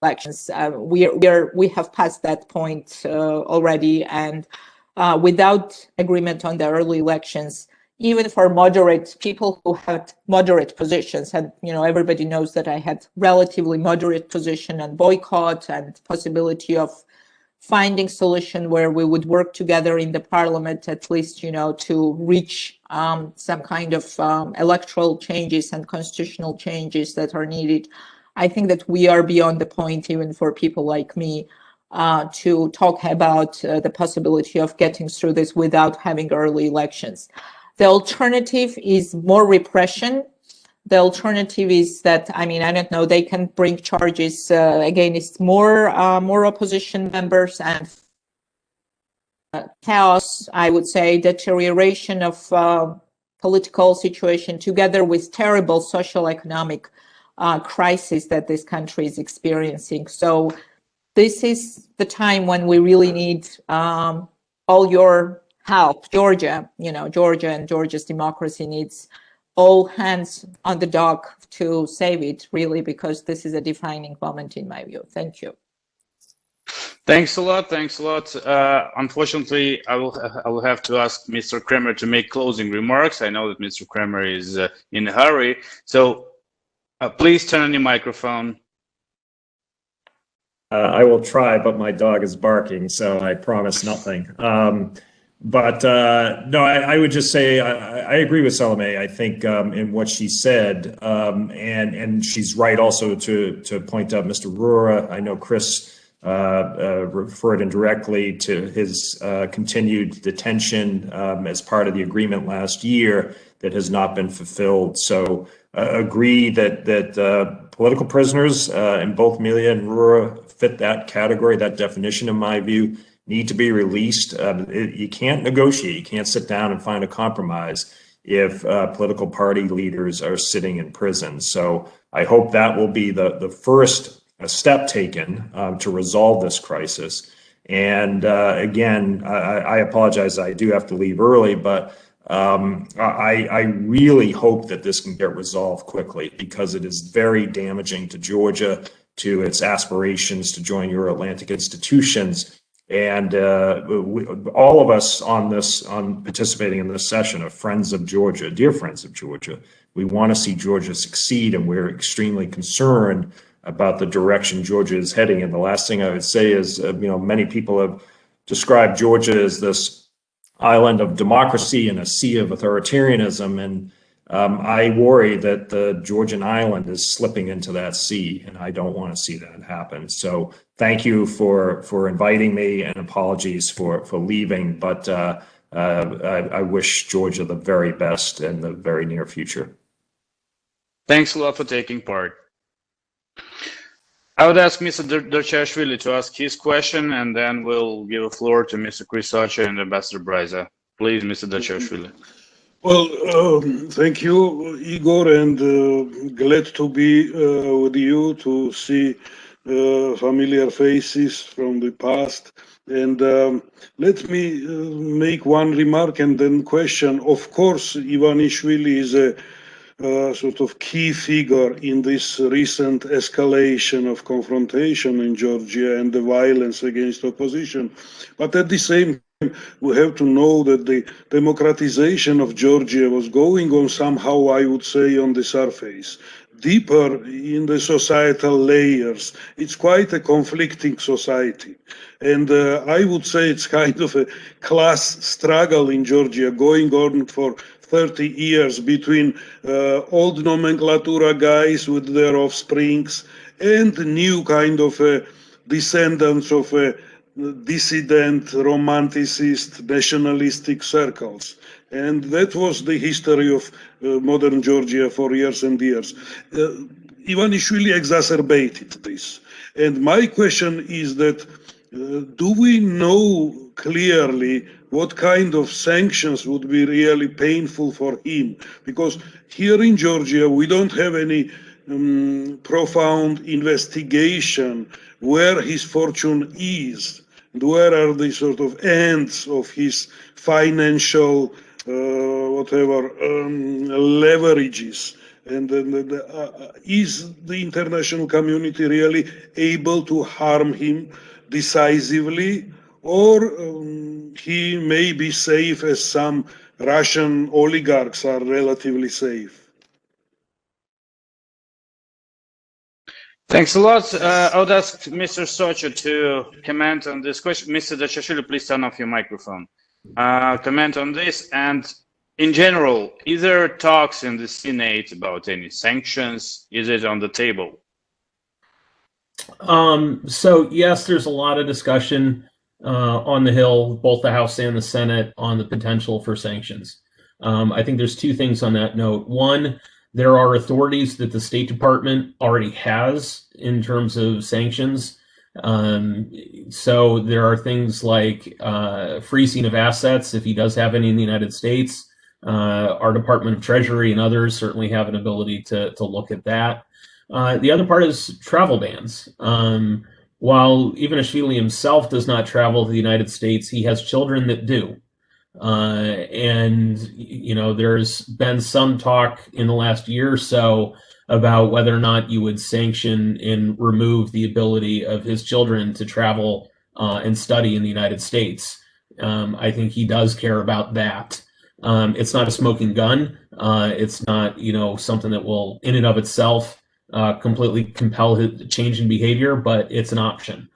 elections. We have passed that point already, and without agreement on the early elections, even for moderate people who had moderate positions, and everybody knows that I had relatively moderate position on boycott and possibility of finding solution where we would work together in the parliament, at least, to reach some kind of electoral changes and constitutional changes that are needed. I think that we are beyond the point, even for people like me, to talk about the possibility of getting through this without having early elections. The alternative is more repression. The alternative is that, I don't know, they can bring charges against more opposition members, and chaos, I would say, deterioration of political situation, together with terrible social economic crisis that this country is experiencing. So this is the time when we really need all your help. Georgia and Georgia's democracy needs all hands on the dock to save it, really, because this is a defining moment in my view. Thank you. Thanks a lot. Unfortunately, I will have to ask Mr. Kramer to make closing remarks. I know that Mr. Kramer is in a hurry, so please turn on your microphone. I will try, but my dog is barking, so I promise nothing. But no, I would just say I agree with Salome. I think in what she said, and she's right also to point out Mr. Rura. I know Chris referred indirectly to his continued detention as part of the agreement last year that has not been fulfilled. So agree that political prisoners in both Melia and Rura fit that category, that definition, in my view, need to be released. You can't negotiate, you can't sit down and find a compromise if political party leaders are sitting in prison. So I hope that will be the first step taken to resolve this crisis. And again, I apologize, I do have to leave early, but I really hope that this can get resolved quickly, because it is very damaging to Georgia, to its aspirations to join Euro-Atlantic institutions. And all of us on participating in this session are friends of Georgia, dear friends of Georgia. We want to see Georgia succeed, and we're extremely concerned about the direction Georgia is heading. And the last thing I would say is, many people have described Georgia as this island of democracy and a sea of authoritarianism. And I worry that the Georgian island is slipping into that sea, and I don't want to see that happen. So thank you for inviting me, and apologies for leaving, but I wish Georgia the very best in the very near future. Thanks a lot for taking part. I would ask Mr. Darchashvili to ask his question, and then we'll give the floor to Mr. Socha and Ambassador Bryza. Please, Mr. Darchashvili. Well, thank you, Igor, and glad to be with you, to see familiar faces from the past. And let me make one remark and then question. Of course, Ivanishvili is a sort of key figure in this recent escalation of confrontation in Georgia and the violence against opposition. But at the same time, we have to know that the democratization of Georgia was going on somehow, I would say, on the surface. Deeper in the societal layers, it's quite a conflicting society. And I would say it's kind of a class struggle in Georgia going on for 30 years between old nomenclatura guys with their offsprings and new kind of descendants of dissident, romanticist, nationalistic circles. And that was the history of modern Georgia for years and years. Ivanishvili exacerbated this. And my question is that, do we know clearly what kind of sanctions would be really painful for him? Because here in Georgia, we don't have any profound investigation where his fortune is, and where are the sort of ends of his financial leverages. And is the international community really able to harm him decisively, or he may be safe as some Russian oligarchs are relatively safe? Thanks a lot. I would ask Mr. Socha to comment on this question. Mr. Darchashvili, please turn off your microphone. Comment on this, and in general, is there talks in the Senate about any sanctions? Is it on the table? So yes, there's a lot of discussion on the Hill, both the House and the Senate, on the potential for sanctions. I think there's two things on that note. One, there are authorities that the State Department already has in terms of sanctions. So there are things like freezing of assets if he does have any in the United States. Our Department of Treasury and others certainly have an ability to look at that. The other part is travel bans. While Ivanishvili himself does not travel to the United States, he has children that do. And, there's been some talk in the last year or so about whether or not you would sanction and remove the ability of his children to travel and study in the United States. I think he does care about that. It's not a smoking gun. It's not, something that will, in and of itself, completely compel his change in behavior, but it's an option.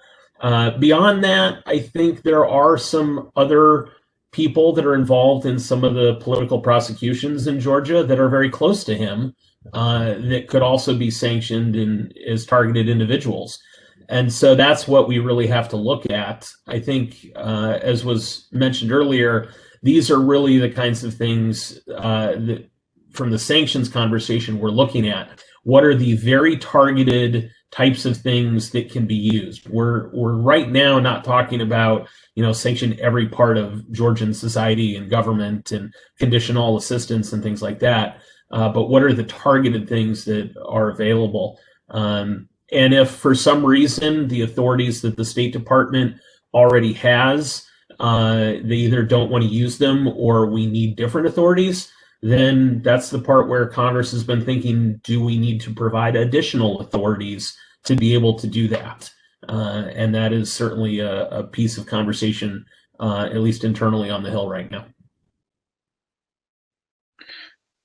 Beyond that, I think there are some other people that are involved in some of the political prosecutions in Georgia that are very close to him that could also be sanctioned as targeted individuals. And so that's what we really have to look at. I think, as was mentioned earlier, these are really the kinds of things that from the sanctions conversation we're looking at. What are the very targeted types of things that can be used? We're right now not talking about, sanction every part of Georgian society and government and condition all assistance and things like that. But what are the targeted things that are available? And if for some reason the authorities that the State Department already has, they either don't want to use them or we need different authorities, then that's the part where Congress has been thinking, do we need to provide additional authorities to be able to do that? and that is certainly a piece of conversation, at least internally on the Hill right now.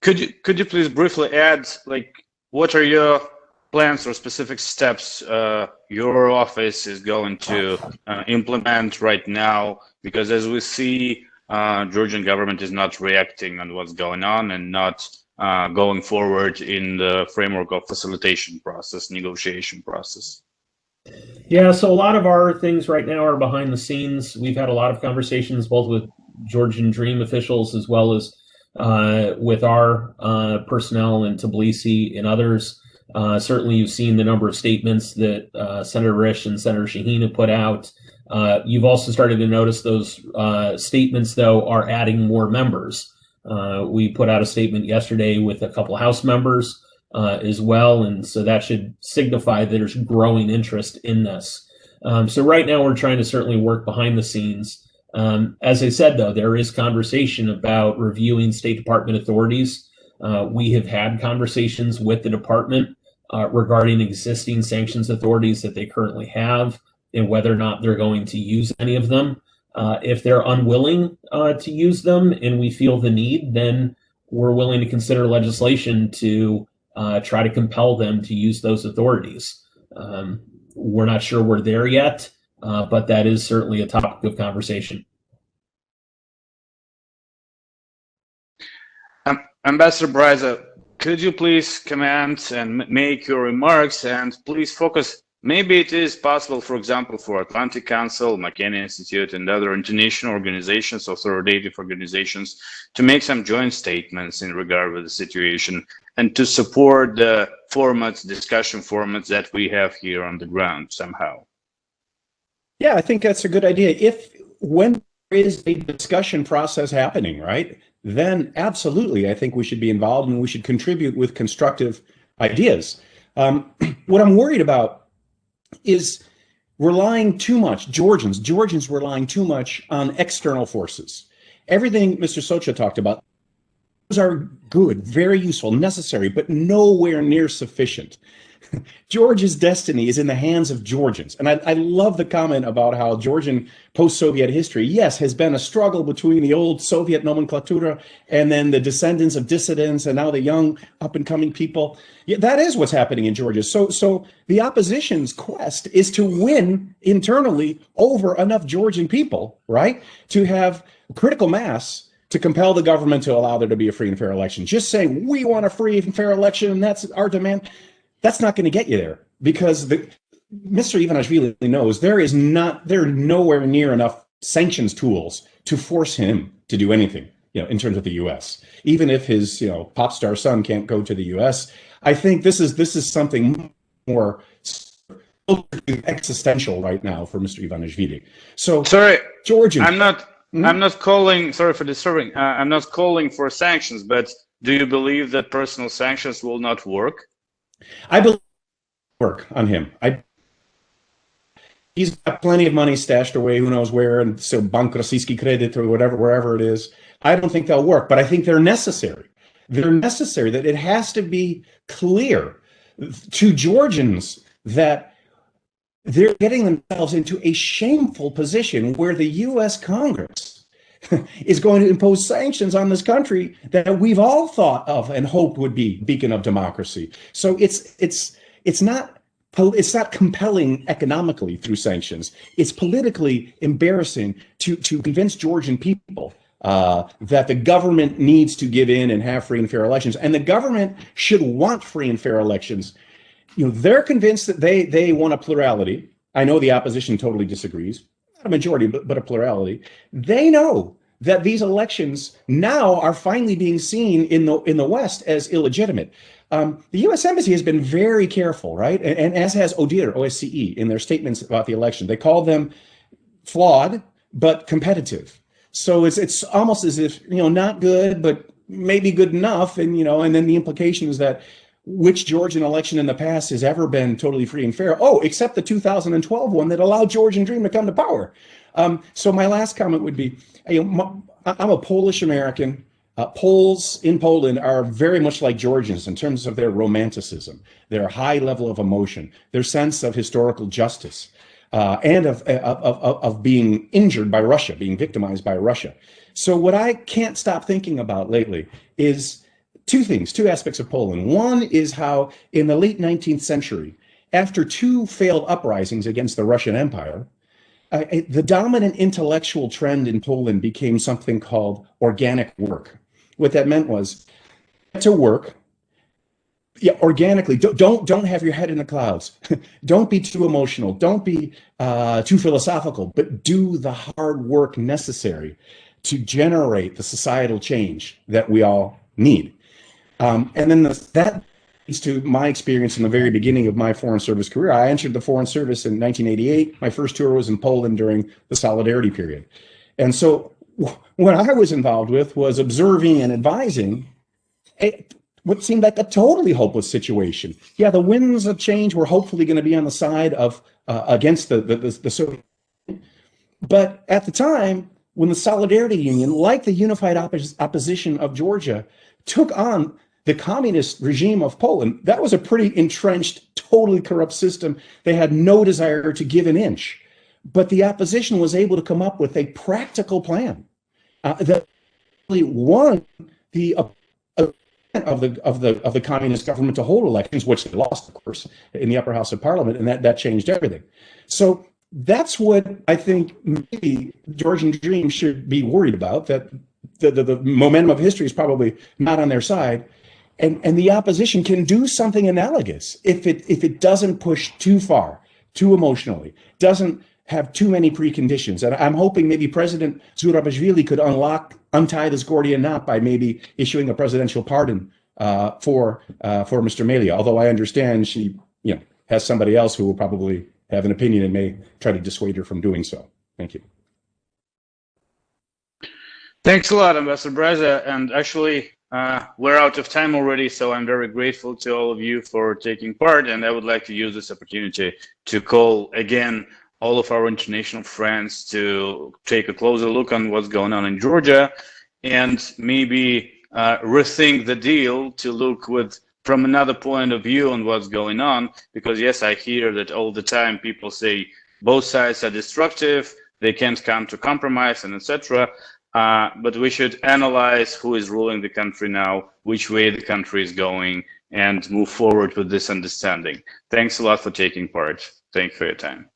Could you please briefly add, like, what are your plans or specific steps your office is going to implement right now? Because as we see, Georgian government is not reacting on what's going on and not going forward in the framework of facilitation process, negotiation process. Yeah, so a lot of our things right now are behind the scenes. We've had a lot of conversations both with Georgian Dream officials as well as with our personnel in Tbilisi and others. Certainly you've seen the number of statements that Senator Risch and Senator Shaheen have put out. You've also started to notice those statements, though, are adding more members. We put out a statement yesterday with a couple House members as well, and so that should signify that there's growing interest in this. So right now we're trying to certainly work behind the scenes. As I said, though, there is conversation about reviewing State Department authorities. We have had conversations with the department regarding existing sanctions authorities that they currently have and whether or not they're going to use any of them. If they're unwilling to use them and we feel the need, then we're willing to consider legislation to try to compel them to use those authorities. We're not sure we're there yet, but that is certainly a topic of conversation. Ambassador Bryza, could you please comment and make your remarks, and please focus? Maybe it is possible, for example, for Atlantic Council, McCain Institute, and other international organizations, authoritative organizations, to make some joint statements in regard with the situation and to support the formats, discussion formats that we have here on the ground somehow. Yeah, I think that's a good idea. When there is a discussion process happening, right, then absolutely, I think we should be involved and we should contribute with constructive ideas. What I'm worried about is relying too much, Georgians relying too much on external forces. Everything Mr. Socha talked about, those are good, very useful, necessary, but nowhere near sufficient. Georgia's destiny is in the hands of Georgians. And I love the comment about how Georgian post-Soviet history, yes, has been a struggle between the old Soviet nomenclatura and then the descendants of dissidents and now the young up-and-coming people. Yeah, that is what's happening in Georgia. So the opposition's quest is to win internally over enough Georgian people, right, to have critical mass to compel the government to allow there to be a free and fair election. Just saying, we want a free and fair election, and that's our demand. That's not going to get you there, because Mr. Ivanishvili knows there are nowhere near enough sanctions tools to force him to do anything, in terms of the U.S. Even if his, pop star son can't go to the U.S., I think this is something more existential right now for Mr. Ivanishvili. So, sorry, Georgian, I'm not calling. Sorry for disturbing. I'm not calling for sanctions, but do you believe that personal sanctions will not work? I believe work on him. He's got plenty of money stashed away, who knows where, and so Bank Rosyjski Kredit or wherever it is. I don't think they'll work, but I think they're necessary. They're necessary, that it has to be clear to Georgians that they're getting themselves into a shameful position where the U.S. Congress is going to impose sanctions on this country that we've all thought of and hoped would be beacon of democracy. So it's not compelling economically through sanctions. It's politically embarrassing to convince Georgian people that the government needs to give in and have free and fair elections, and the government should want free and fair elections. They're convinced that they want a plurality. I know the opposition totally disagrees. Not a majority, but a plurality. They know that these elections now are finally being seen in the West as illegitimate. The U.S. Embassy has been very careful, right? And as has OSCE in their statements about the election. They call them flawed but competitive. So it's almost as if, not good, but maybe good enough. And, and then the implication is that which Georgian election in the past has ever been totally free and fair? Oh, except the 2012 one that allowed Georgian Dream to come to power. So my last comment would be, I'm a Polish American. Poles in Poland are very much like Georgians in terms of their romanticism, their high level of emotion, their sense of historical justice. and of being injured by Russia, being victimized by Russia. So what I can't stop thinking about lately is two things, two aspects of Poland. One is how in the late 19th century, after two failed uprisings against the Russian Empire, the dominant intellectual trend in Poland became something called organic work. What that meant was to work, yeah, organically. Don't have your head in the clouds. Don't be too emotional. Don't be too philosophical. But do the hard work necessary to generate the societal change that we all need. And then that leads to my experience in the very beginning of my foreign service career. I entered the foreign service in 1988. My first tour was in Poland during the Solidarity period. And so what I was involved with was observing and advising what seemed like a totally hopeless situation. Yeah, the winds of change were hopefully going to be on the side of against the Soviet Union. But at the time, when the Solidarity Union, like the unified opposition of Georgia, took on the communist regime of Poland, that was a pretty entrenched, totally corrupt system. They had no desire to give an inch. But the opposition was able to come up with a practical plan that really won the of the communist government to hold elections, which they lost, of course, in the upper house of parliament, and that changed everything. So that's what I think maybe Georgian Dream should be worried about, that the momentum of history is probably not on their side. And the opposition can do something analogous if it doesn't push too far, too emotionally, doesn't have too many preconditions. And I'm hoping maybe President Zurabishvili could untie this Gordian knot by maybe issuing a presidential pardon for Mr. Melia. Although I understand she has somebody else who will probably have an opinion and may try to dissuade her from doing so. Thank you. Thanks a lot, Ambassador Bryza. And actually, we're out of time already, so I'm very grateful to all of you for taking part. And I would like to use this opportunity to call again all of our international friends to take a closer look on what's going on in Georgia and maybe rethink the deal to look from another point of view on what's going on. Because yes, I hear that all the time people say both sides are destructive, they can't come to compromise, and etc. But we should analyze who is ruling the country now, which way the country is going, and move forward with this understanding. Thanks a lot for taking part. Thank you for your time.